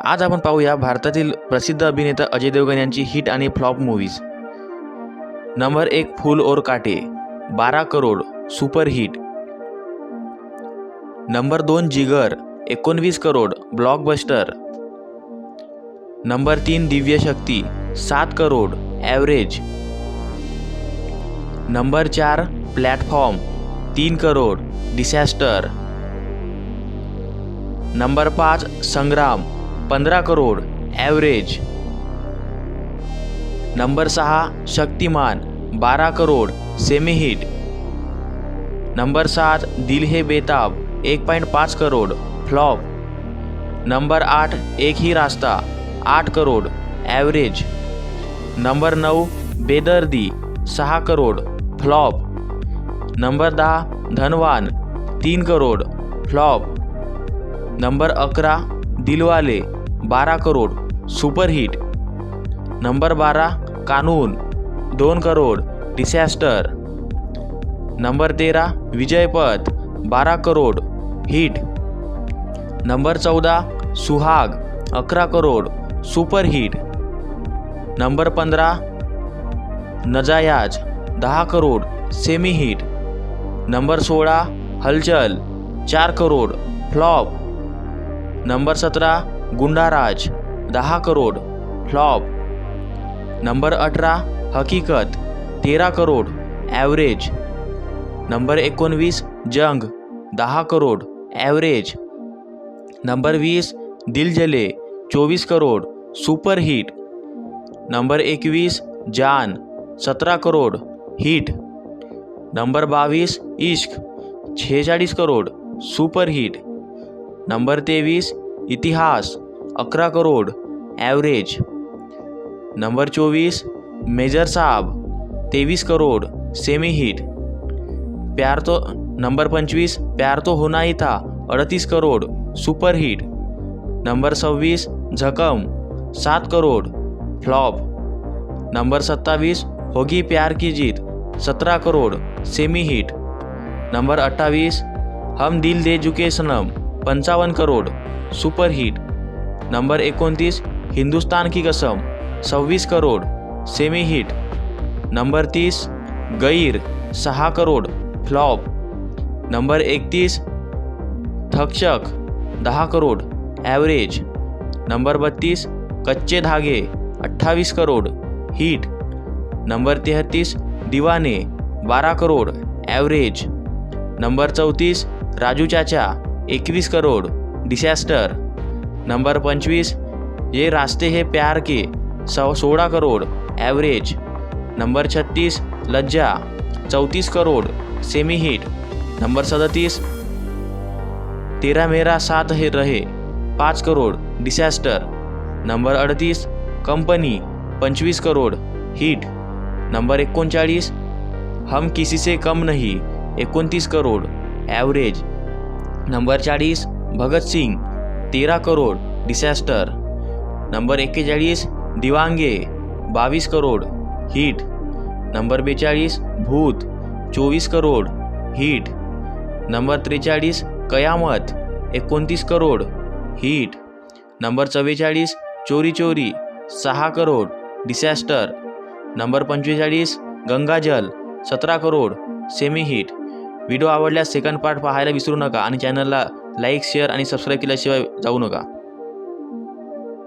आज आपण पाहूया भारतातील प्रसिद्ध अभिनेता अजय देवगण यांची हिट आणि फ्लॉप मूवीज। नंबर 1 फूल Aur Kaante 12 crore super hit. Number 2 Jigar 19 crore blockbuster. Number 3 Divya Shakti 7 crore average. Number 4 Platform 3 crore disaster. Number 5 Sangram 15 crore average. Number 6 Shaktimaan 12 crore semi hit. Number 7 Dil है बेताब 1.5 करोड फ्लॉप। नंबर 8 एक ही रास्ता 8 करोड एवरेज। नंबर 9 बेदर्दी 6 crore flop. Number 10 Dhanwan 3 crore flop. Number 11 Dilwale 12 crore super hit. Number 12 Kanoon 2 crore disaster. Number 13 Vijaypath 12 crore hit. Number 14 Suhaag 11 crore super hit. Number 15 Najayaz 10 crore semi hit. Number 16 Hulchul 4 crore flop. Number 17 Gundaraj 10 crore flop. Number 18 Haqeeqat 13 crore average. Number 19 Jung 10 crore average. Number 20 Dil Jale 24 crore super hit. Number 21 जान 17 crore hit. Number 22 इश्क 46 crore super hit. Number 23 इतिहास 11 crore average. Number 24 major साहब 23 crore semi hit. Number 25 प्यार तो होना ही था 38 crore super hit. Number 26 जखम 7 crore flop. Number 27 होगी प्यार की जीत 17 crore semi hit. Number 28 हम दिल दे चुके Sanam 55 crore super hit. Number 29 Hindustan की कसम 26 करोड सेमी हिट। नंबर 30 गैर 6 crore flop. Number 31 थकचक 10 crore average. Number 32 कच्चे धागे 28 crore hit. Number 33 Deewane 12 crore average. Number 34 Raju Chacha 21 crore disaster. Number 25 Yeh Raaste Hain Pyaar Ke 16 crore average. Number 36 Lajja 34 crore semi hit. Number 37 Tera Mera Saath Hai Rahe 5 crore disaster. Number 38 Company 25 crore hit. Number 39 Hum Kisi Se Kam Nahin 29 crore average. Number 40 Bhagat Singh 13 crore disaster. Number 41 Deewangee 22 crore hit. Number 42 भूत 24 crore hit. Number 43 कयामत 29 crore hit. Number 44 चोरी चोरी 6 crore disaster. Number 45 गंगाजल 17 crore semi hit. Video आवडल्यास second part पाहायला विसरू नका आणि चॅनलला लाईक शेअर आणि सबस्क्राईब केल्याशिवाय जाऊ नका।